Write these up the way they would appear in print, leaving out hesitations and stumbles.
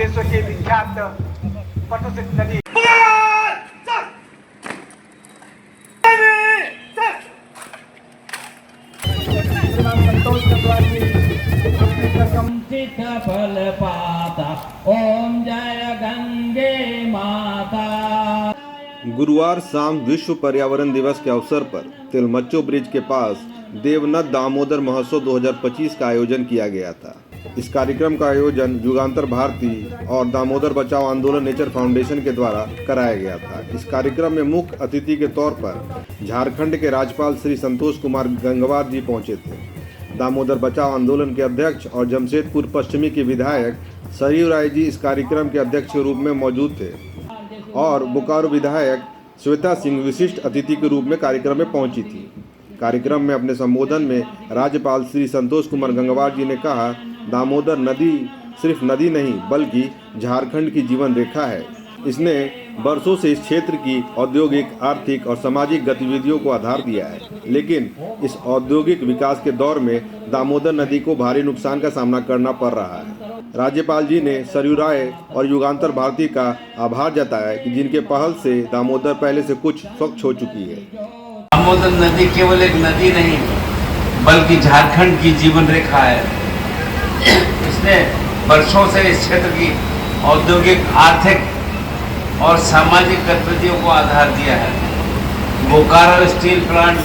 विश्व के विख्यात प्रसिद्ध नदी फल पाता। ओम जय गंगे माता। गुरुवार शाम विश्व पर्यावरण दिवस के अवसर पर तिलमच्चो ब्रिज के पास देवनद दामोदर महोत्सव 2025 का आयोजन किया गया था। इस कार्यक्रम का आयोजन युगांतर भारती और दामोदर बचाओ आंदोलन नेचर फाउंडेशन के द्वारा कराया गया था। इस कार्यक्रम में मुख्य अतिथि के तौर पर झारखंड के राज्यपाल श्री संतोष कुमार गंगवार जी पहुंचे थे। दामोदर बचाओ आंदोलन के अध्यक्ष और जमशेदपुर पश्चिमी के विधायक सरयू राय जी इस कार्यक्रम के अध्यक्ष के रूप में मौजूद थे और बोकारो विधायक श्वेता सिंह विशिष्ट अतिथि के रूप में कार्यक्रम में पहुंची थी। कार्यक्रम में अपने संबोधन में राज्यपाल श्री संतोष कुमार गंगवार जी ने कहा, दामोदर नदी सिर्फ नदी नहीं बल्कि झारखंड की जीवन रेखा है। इसने वर्षों से इस क्षेत्र की औद्योगिक, आर्थिक और सामाजिक गतिविधियों को आधार दिया है, लेकिन इस औद्योगिक विकास के दौर में दामोदर नदी को भारी नुकसान का सामना करना पड़ रहा है। राज्यपाल जी ने सरयू राय और युगांतर भारती का आभार जताया कि जिनके पहल से दामोदर पहले से कुछ स्वच्छ हो चुकी है। दामोदर नदी केवल एक नदी नहीं बल्कि झारखंड की जीवन रेखा है। इसने वर्षों से इस क्षेत्र की औद्योगिक, आर्थिक और सामाजिक गतिविधियों को आधार दिया है। बोकारो स्टील प्लांट,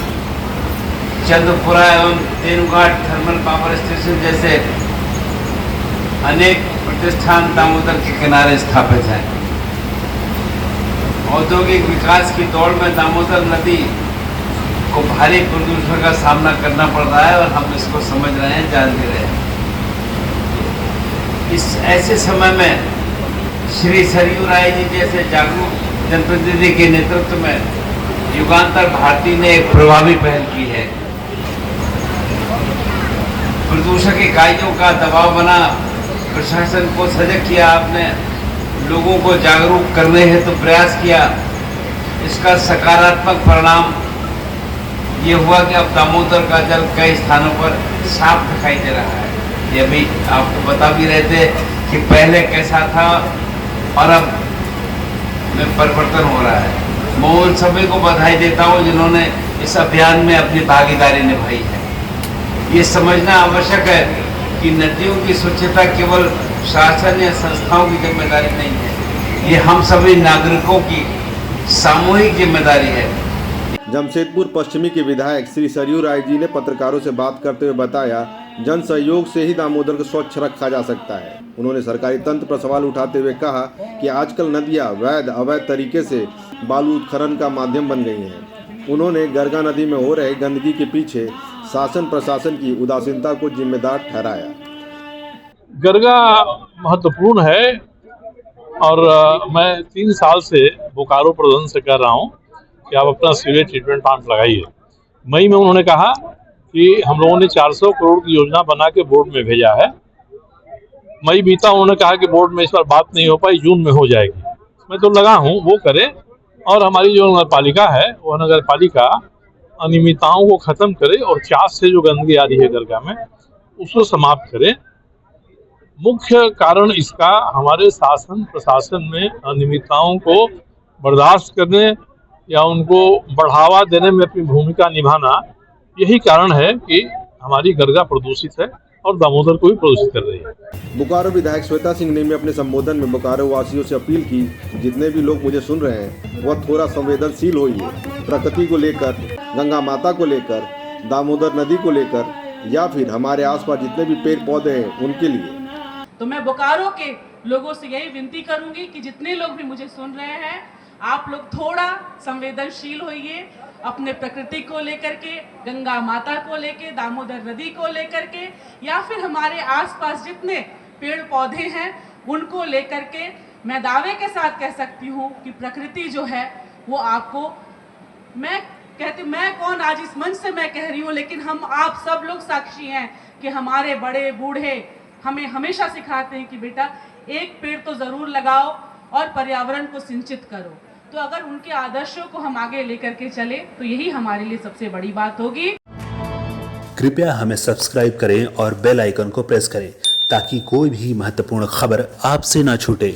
चंद्रपुरा एवं तेनुघाट थर्मल पावर स्टेशन जैसे अनेक प्रतिष्ठान दामोदर के किनारे स्थापित हैं। औद्योगिक विकास की दौड़ में दामोदर नदी को भारी प्रदूषण का सामना करना पड़ रहा है और हम इसको समझ रहे हैं, जान भी रहे हैं। इस ऐसे समय में श्री सरयू राय जी जैसे जागरूक जनप्रतिनिधि के नेतृत्व में युगांतर भारती ने एक प्रभावी पहल की है। प्रदूषक इकाइयों का दबाव बना, प्रशासन को सजग किया, आपने लोगों को जागरूक करने हेतु प्रयास किया। इसका सकारात्मक परिणाम ये हुआ कि अब दामोदर का जल कई स्थानों पर साफ दिखाई दे रहा है। ये भी आपको बता भी रहे थे कि पहले कैसा था और अब में परिवर्तन हो रहा है। मैं उन सभी को बधाई देता हूँ जिन्होंने इस अभियान में अपनी भागीदारी निभाई है। ये समझना आवश्यक है कि नदियों की स्वच्छता केवल शासन या संस्थाओं की जिम्मेदारी नहीं है, ये हम सभी नागरिकों की सामूहिक जिम्मेदारी है। जमशेदपुर पश्चिमी के विधायक श्री सरयू राय जी ने पत्रकारों से बात करते हुए बताया, जन सहयोग से ही दामोदर को स्वच्छ रखा जा सकता है। उन्होंने सरकारी तंत्र पर सवाल उठाते हुए कहा कि आजकल नदियां वैध अवैध तरीके से बालू उत्खनन का माध्यम बन गई हैं। उन्होंने गरगा नदी में हो रहे गंदगी के पीछे शासन प्रशासन की उदासीनता को जिम्मेदार ठहराया। गरगा महत्वपूर्ण है और मैं 3 साल से बोकारो प्रबंधन से कह रहा हूँ कि आप अपना सीवेज ट्रीटमेंट प्लांट लगाइए। मई में उन्होंने कहा कि हम लोगों ने 400 करोड़ की योजना बना के बोर्ड में भेजा है। मई बीता, उन्होंने कहा कि बोर्ड में इस पर बात नहीं हो पाई, जून में हो जाएगी। मैं तो लगा हूँ वो करे और हमारी जो नगर पालिका है वो नगर पालिका अनियमितताओं को खत्म करे और चास से जो गंदगी आ रही है गरगा में उसको समाप्त करे। मुख्य कारण इसका हमारे शासन प्रशासन में अनियमितताओं को बर्दाश्त करने या उनको बढ़ावा देने में अपनी भूमिका निभाना, यही कारण है कि हमारी गरगा प्रदूषित है और दामोदर को भी प्रदूषित कर रही है। बोकारो विधायक श्वेता सिंह ने भी अपने संबोधन में बोकारो वासियों से अपील की, जितने भी लोग मुझे सुन रहे हैं वह थोड़ा संवेदनशील होइए। प्रकृति को लेकर, गंगा माता को लेकर, दामोदर नदी को लेकर या फिर हमारे आसपास जितने भी पेड़ पौधे हैं उनके लिए। तो मैं बोकारो के लोगों से यही विनती करूंगी कि जितने लोग भी मुझे सुन रहे हैं, आप लोग थोड़ा संवेदनशील होइए अपने प्रकृति को लेकर के, गंगा माता को लेकर, दामोदर नदी को लेकर के, या फिर हमारे आसपास जितने पेड़ पौधे हैं उनको लेकर के। मैं दावे के साथ कह सकती हूँ कि प्रकृति जो है वो आपको, मैं कौन आज इस मंच से मैं कह रही हूँ, लेकिन हम आप सब लोग साक्षी हैं कि हमारे बड़े बूढ़े हमें हमेशा सिखाते हैं कि बेटा एक पेड़ तो जरूर लगाओ और पर्यावरण को सिंचित करो। तो अगर उनके आदर्शों को हम आगे लेकर के चले तो यही हमारे लिए सबसे बड़ी बात होगी। कृपया हमें सब्सक्राइब करें और बेल आइकन को प्रेस करें ताकि कोई भी महत्वपूर्ण खबर आपसे न छूटे।